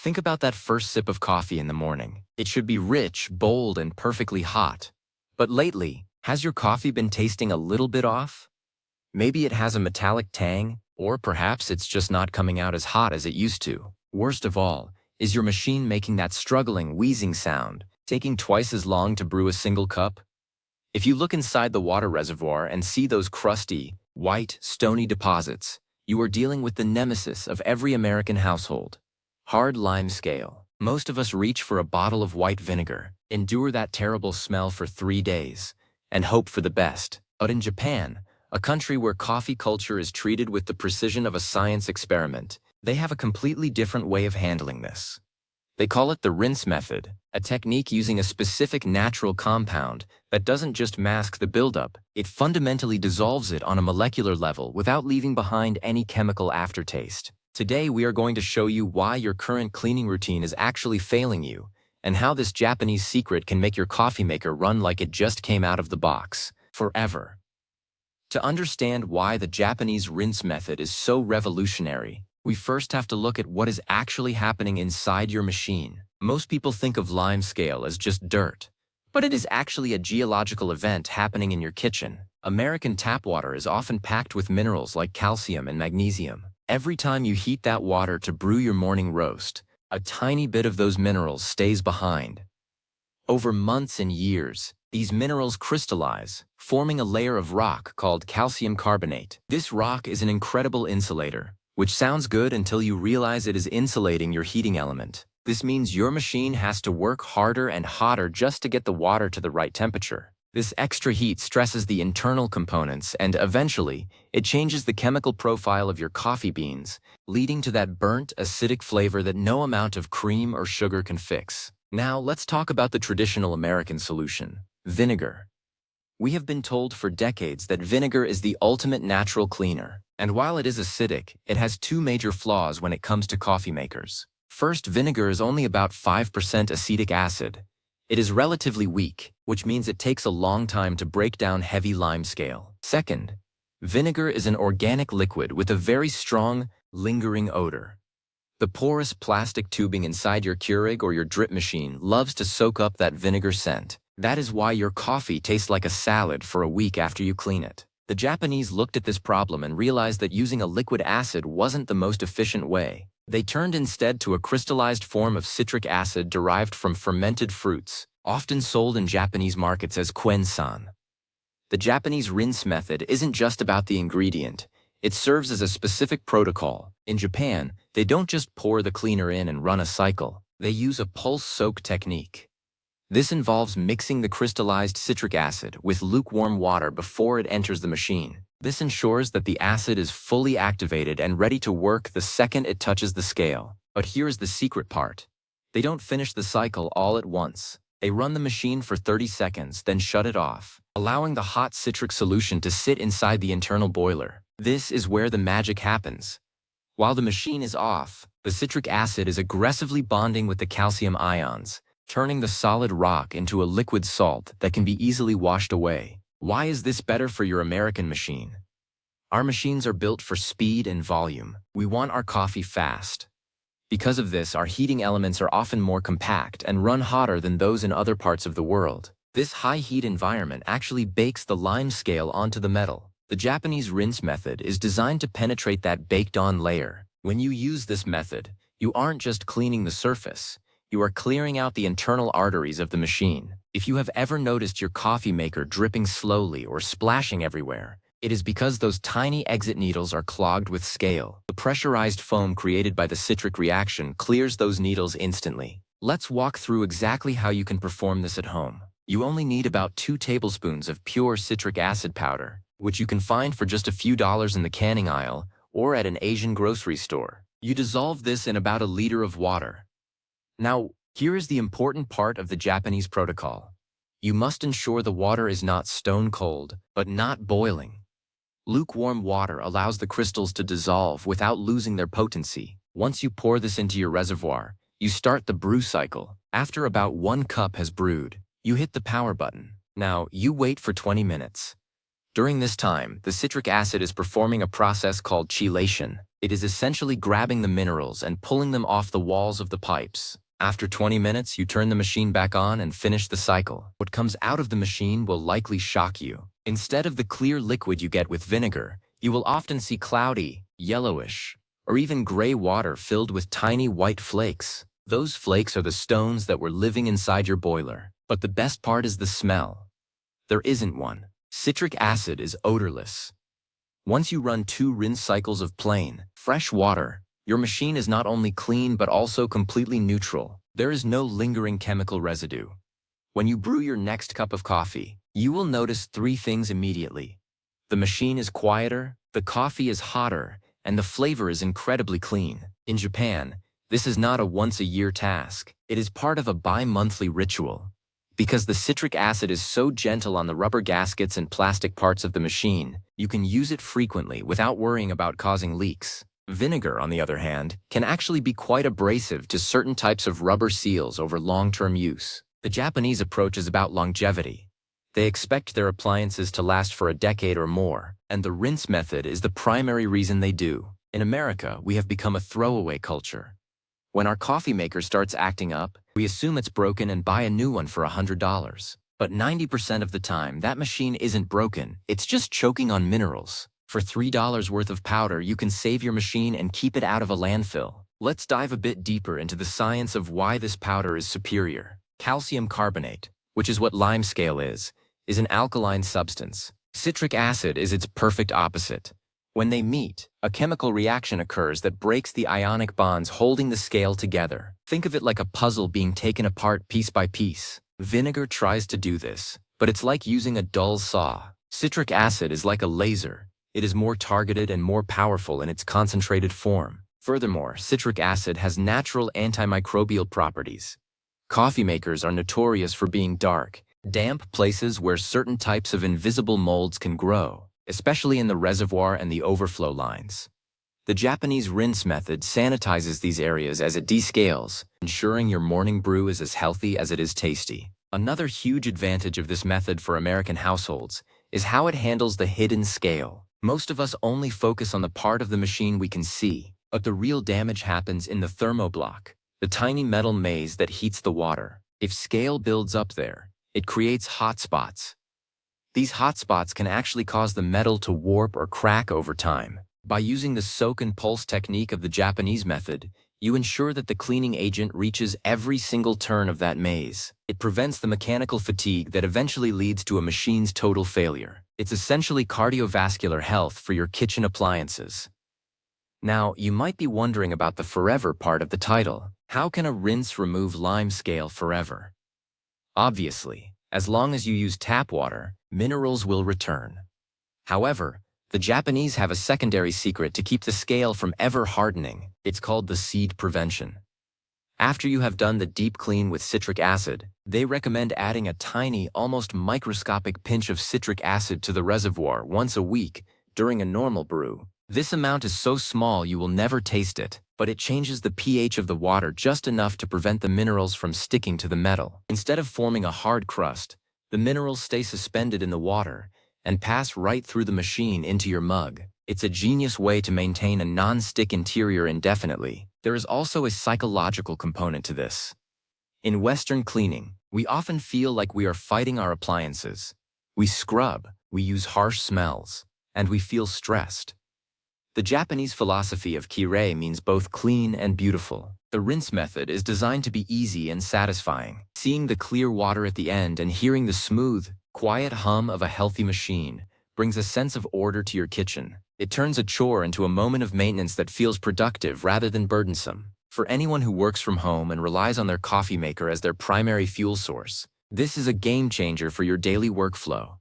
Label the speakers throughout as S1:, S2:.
S1: Think about that first sip of coffee in the morning. It should be rich, bold, and perfectly hot. But lately, has your coffee been tasting a little bit off? Maybe it has a metallic tang, or perhaps it's just not coming out as hot as it used to. Worst of all, is your machine making that struggling, wheezing sound, taking twice as long to brew a single cup? If you look inside the water reservoir and see those crusty, white, stony deposits, you are dealing with the nemesis of every American household: hard lime scale. Most of us reach for a bottle of white vinegar, endure that terrible smell for 3 days, and hope for the best. But in Japan, a country where coffee culture is treated with the precision of a science experiment, they have a completely different way of handling this. They call it the rinse method, a technique using a specific natural compound that doesn't just mask the buildup, it fundamentally dissolves it on a molecular level without leaving behind any chemical aftertaste. Today we are going to show you why your current cleaning routine is actually failing you, and how this Japanese secret can make your coffee maker run like it just came out of the box, forever. To understand why the Japanese rinse method is so revolutionary, we first have to look at what is actually happening inside your machine. Most people think of lime scale as just dirt, but it is actually a geological event happening in your kitchen. American tap water is often packed with minerals like calcium and magnesium. Every time you heat that water to brew your morning roast, a tiny bit of those minerals stays behind. Over months and years, these minerals crystallize, forming a layer of rock called calcium carbonate. This rock is an incredible insulator, which sounds good until you realize it is insulating your heating element. This means your machine has to work harder and hotter just to get the water to the right temperature. This extra heat stresses the internal components, and eventually, it changes the chemical profile of your coffee beans, leading to that burnt, acidic flavor that no amount of cream or sugar can fix. Now, let's talk about the traditional American solution: vinegar. We have been told for decades that vinegar is the ultimate natural cleaner, and while it is acidic, it has two major flaws when it comes to coffee makers. First, vinegar is only about 5% acetic acid. It is relatively weak, which means it takes a long time to break down heavy lime scale. Second, vinegar is an organic liquid with a very strong, lingering odor. The porous plastic tubing inside your Keurig or your drip machine loves to soak up that vinegar scent. That is why your coffee tastes like a salad for a week after you clean it. The Japanese looked at this problem and realized that using a liquid acid wasn't the most efficient way. They turned instead to a crystallized form of citric acid derived from fermented fruits, often sold in Japanese markets as kuen-san. The Japanese rinse method isn't just about the ingredient. It serves as a specific protocol. In Japan, they don't just pour the cleaner in and run a cycle. They use a pulse soak technique. This involves mixing the crystallized citric acid with lukewarm water before it enters the machine. This ensures that the acid is fully activated and ready to work the second it touches the scale. But here's the secret part. They don't finish the cycle all at once. They run the machine for 30 seconds, then shut it off, allowing the hot citric solution to sit inside the internal boiler. This is where the magic happens. While the machine is off, the citric acid is aggressively bonding with the calcium ions, turning the solid rock into a liquid salt that can be easily washed away. Why is this better for your American machine? Our machines are built for speed and volume. We want our coffee fast. Because of this, our heating elements are often more compact and run hotter than those in other parts of the world. This high heat environment actually bakes the lime scale onto the metal. The Japanese rinse method is designed to penetrate that baked-on layer. When you use this method, you aren't just cleaning the surface. You are clearing out the internal arteries of the machine. If you have ever noticed your coffee maker dripping slowly or splashing everywhere, it is because those tiny exit needles are clogged with scale. The pressurized foam created by the citric reaction clears those needles instantly. Let's walk through exactly how you can perform this at home. You only need about 2 tablespoons of pure citric acid powder, which you can find for just a few dollars in the canning aisle or at an Asian grocery store. You dissolve this in about a liter of water. Now, here is the important part of the Japanese protocol. You must ensure the water is not stone cold, but not boiling. Lukewarm water allows the crystals to dissolve without losing their potency. Once you pour this into your reservoir, you start the brew cycle. After about 1 cup has brewed, you hit the power button. Now, you wait for 20 minutes. During this time, the citric acid is performing a process called chelation. It is essentially grabbing the minerals and pulling them off the walls of the pipes. After 20 minutes, you turn the machine back on and finish the cycle. What comes out of the machine will likely shock you. Instead of the clear liquid you get with vinegar, you will often see cloudy, yellowish, or even gray water filled with tiny white flakes. Those flakes are the stones that were living inside your boiler. But the best part is the smell. There isn't one. Citric acid is odorless. Once you run 2 rinse cycles of plain, fresh water, your machine is not only clean but also completely neutral. There is no lingering chemical residue. When you brew your next cup of coffee, you will notice 3 things immediately. The machine is quieter, the coffee is hotter, and the flavor is incredibly clean. In Japan, this is not a once-a-year task. It is part of a bi-monthly ritual. Because the citric acid is so gentle on the rubber gaskets and plastic parts of the machine, you can use it frequently without worrying about causing leaks. Vinegar, on the other hand, can actually be quite abrasive to certain types of rubber seals over long-term use. The Japanese approach is about longevity. They expect their appliances to last for a decade or more, and the rinse method is the primary reason they do. In America, we have become a throwaway culture. When our coffee maker starts acting up, we assume it's broken and buy a new one for $100. But 90% of the time, that machine isn't broken, it's just choking on minerals. For $3 worth of powder, you can save your machine and keep it out of a landfill. Let's dive a bit deeper into the science of why this powder is superior. Calcium carbonate, which is what limescale is an alkaline substance. Citric acid is its perfect opposite. When they meet, a chemical reaction occurs that breaks the ionic bonds holding the scale together. Think of it like a puzzle being taken apart piece by piece. Vinegar tries to do this, but it's like using a dull saw. Citric acid is like a laser. It is more targeted and more powerful in its concentrated form. Furthermore, citric acid has natural antimicrobial properties. Coffee makers are notorious for being dark, damp places where certain types of invisible molds can grow, especially in the reservoir and the overflow lines. The Japanese rinse method sanitizes these areas as it descales, ensuring your morning brew is as healthy as it is tasty. Another huge advantage of this method for American households is how it handles the hidden scale. Most of us only focus on the part of the machine we can see, but the real damage happens in the thermoblock, the tiny metal maze that heats the water. If scale builds up there, it creates hot spots. These hot spots can actually cause the metal to warp or crack over time. By using the soak and pulse technique of the Japanese method, you ensure that the cleaning agent reaches every single turn of that maze. It prevents the mechanical fatigue that eventually leads to a machine's total failure. It's essentially cardiovascular health for your kitchen appliances. Now, you might be wondering about the forever part of the title. How can a rinse remove limescale forever? Obviously, as long as you use tap water, minerals will return. However, the Japanese have a secondary secret to keep the scale from ever hardening. It's called the seed prevention. After you have done the deep clean with citric acid, they recommend adding a tiny, almost microscopic pinch of citric acid to the reservoir once a week during a normal brew. This amount is so small you will never taste it, but it changes the pH of the water just enough to prevent the minerals from sticking to the metal. Instead of forming a hard crust, the minerals stay suspended in the water and pass right through the machine into your mug. It's a genius way to maintain a non-stick interior indefinitely. There is also a psychological component to this. In Western cleaning, we often feel like we are fighting our appliances. We scrub, we use harsh smells, and we feel stressed. The Japanese philosophy of kirei means both clean and beautiful. The rinse method is designed to be easy and satisfying. Seeing the clear water at the end and hearing the smooth, quiet hum of a healthy machine brings a sense of order to your kitchen. It turns a chore into a moment of maintenance that feels productive rather than burdensome. For anyone who works from home and relies on their coffee maker as their primary fuel source, this is a game changer for your daily workflow.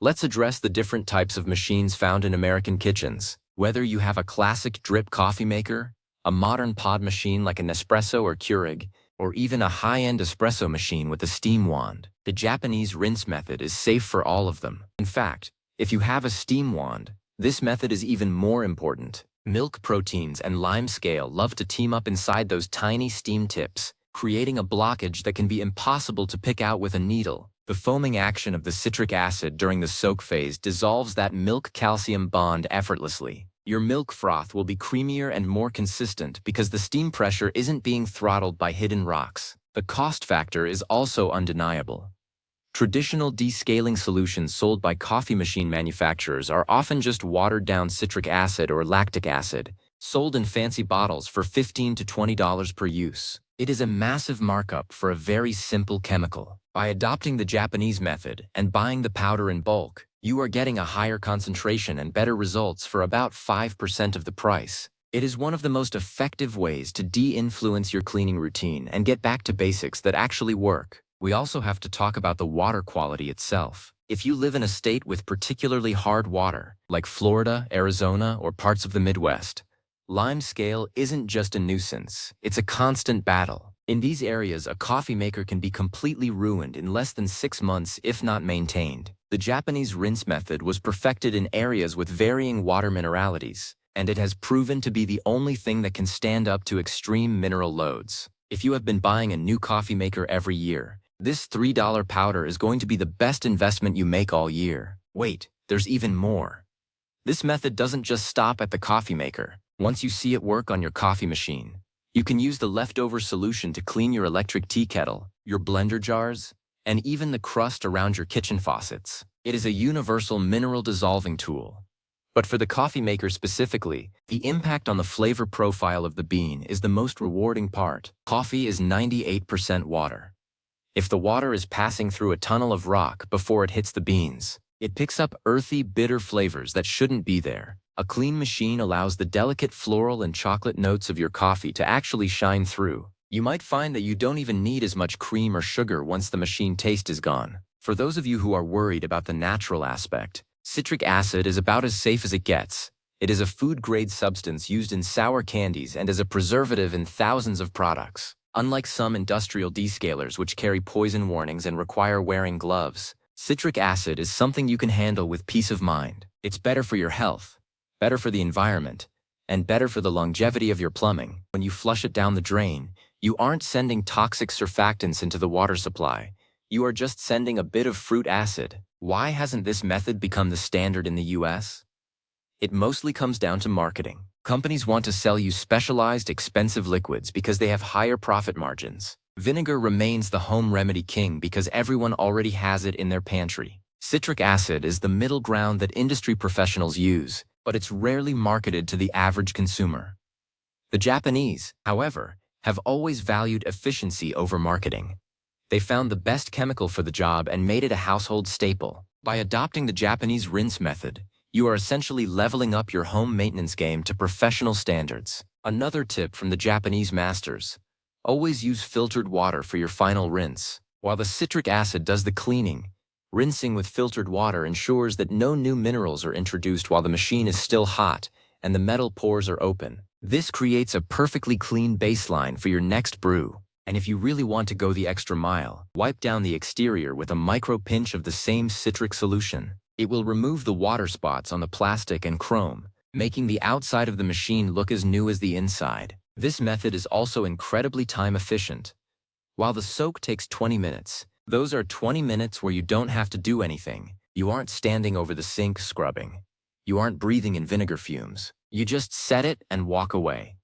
S1: Let's address the different types of machines found in American kitchens. Whether you have a classic drip coffee maker, a modern pod machine like a Nespresso or Keurig, or even a high-end espresso machine with a steam wand, the Japanese rinse method is safe for all of them. In fact, if you have a steam wand, this method is even more important. Milk proteins and limescale love to team up inside those tiny steam tips, creating a blockage that can be impossible to pick out with a needle. The foaming action of the citric acid during the soak phase dissolves that milk-calcium bond effortlessly. Your milk froth will be creamier and more consistent because the steam pressure isn't being throttled by hidden rocks. The cost factor is also undeniable. Traditional descaling solutions sold by coffee machine manufacturers are often just watered-down citric acid or lactic acid, sold in fancy bottles for $15 to $20 per use. It is a massive markup for a very simple chemical. By adopting the Japanese method and buying the powder in bulk, you are getting a higher concentration and better results for about 5% of the price. It is one of the most effective ways to de-influence your cleaning routine and get back to basics that actually work. We also have to talk about the water quality itself. If you live in a state with particularly hard water, like Florida, Arizona, or parts of the Midwest, lime scale isn't just a nuisance, it's a constant battle. In these areas, a coffee maker can be completely ruined in less than 6 months if not maintained. The Japanese rinse method was perfected in areas with varying water mineralities, and it has proven to be the only thing that can stand up to extreme mineral loads. If you have been buying a new coffee maker every year, this $3 powder is going to be the best investment you make all year. Wait, there's even more. This method doesn't just stop at the coffee maker. Once you see it work on your coffee machine, you can use the leftover solution to clean your electric tea kettle, your blender jars, and even the crust around your kitchen faucets. It is a universal mineral dissolving tool. But for the coffee maker specifically, the impact on the flavor profile of the bean is the most rewarding part. Coffee is 98% water. If the water is passing through a tunnel of rock before it hits the beans, it picks up earthy, bitter flavors that shouldn't be there. A clean machine allows the delicate floral and chocolate notes of your coffee to actually shine through. You might find that you don't even need as much cream or sugar once the machine taste is gone. For those of you who are worried about the natural aspect, citric acid is about as safe as it gets. It is a food-grade substance used in sour candies and as a preservative in thousands of products. Unlike some industrial descalers which carry poison warnings and require wearing gloves, citric acid is something you can handle with peace of mind. It's better for your health, better for the environment, and better for the longevity of your plumbing. When you flush it down the drain, you aren't sending toxic surfactants into the water supply. You are just sending a bit of fruit acid. Why hasn't this method become the standard in the US? It mostly comes down to marketing. Companies want to sell you specialized, expensive liquids because they have higher profit margins. Vinegar remains the home remedy king because everyone already has it in their pantry. Citric acid is the middle ground that industry professionals use, but it's rarely marketed to the average consumer. The Japanese, however, have always valued efficiency over marketing. They found the best chemical for the job and made it a household staple. By adopting the Japanese rinse method, you are essentially leveling up your home maintenance game to professional standards. Another tip from the Japanese masters: always use filtered water for your final rinse. While the citric acid does the cleaning, rinsing with filtered water ensures that no new minerals are introduced while the machine is still hot and the metal pores are open. This creates a perfectly clean baseline for your next brew. And if you really want to go the extra mile, wipe down the exterior with a micro pinch of the same citric solution. It will remove the water spots on the plastic and chrome, making the outside of the machine look as new as the inside. This method is also incredibly time efficient. While the soak takes 20 minutes, those are 20 minutes where you don't have to do anything. You aren't standing over the sink scrubbing. You aren't breathing in vinegar fumes. You just set it and walk away.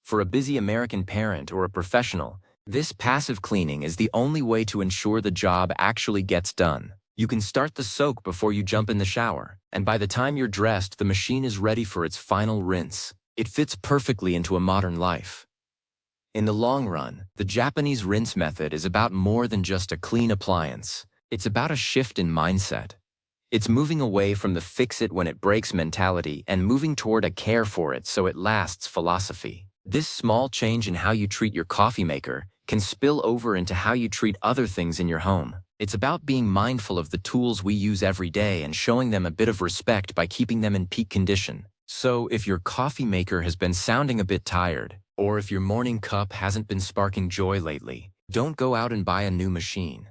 S1: For a busy American parent or a professional, this passive cleaning is the only way to ensure the job actually gets done. You can start the soak before you jump in the shower, and by the time you're dressed, the machine is ready for its final rinse. It fits perfectly into a modern life. In the long run, the Japanese rinse method is about more than just a clean appliance. It's about a shift in mindset. It's moving away from the fix-it-when-it-breaks mentality and moving toward a care-for-it-so-it-lasts philosophy. This small change in how you treat your coffee maker can spill over into how you treat other things in your home. It's about being mindful of the tools we use every day and showing them a bit of respect by keeping them in peak condition. So, if your coffee maker has been sounding a bit tired, or if your morning cup hasn't been sparking joy lately, don't go out and buy a new machine.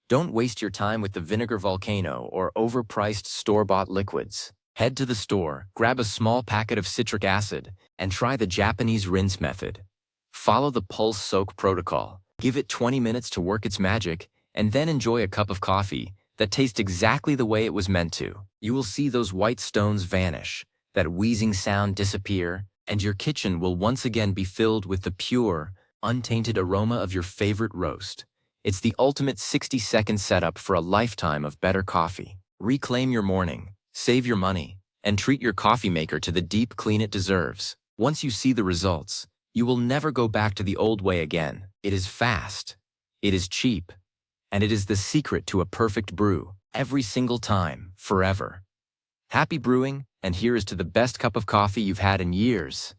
S1: Don't waste your time with the vinegar volcano or overpriced store-bought liquids. Head to the store, grab a small packet of citric acid, and try the Japanese rinse method. Follow the pulse soak protocol. Give it 20 minutes to work its magic, and then enjoy a cup of coffee that tastes exactly the way it was meant to. You will see those white stones vanish, that wheezing sound disappear, and your kitchen will once again be filled with the pure, untainted aroma of your favorite roast. It's the ultimate 60-second setup for a lifetime of better coffee. Reclaim your morning, save your money, and treat your coffee maker to the deep clean it deserves. Once you see the results, you will never go back to the old way again. It is fast, it is cheap, and it is the secret to a perfect brew, every single time, forever. Happy brewing, and here is to the best cup of coffee you've had in years.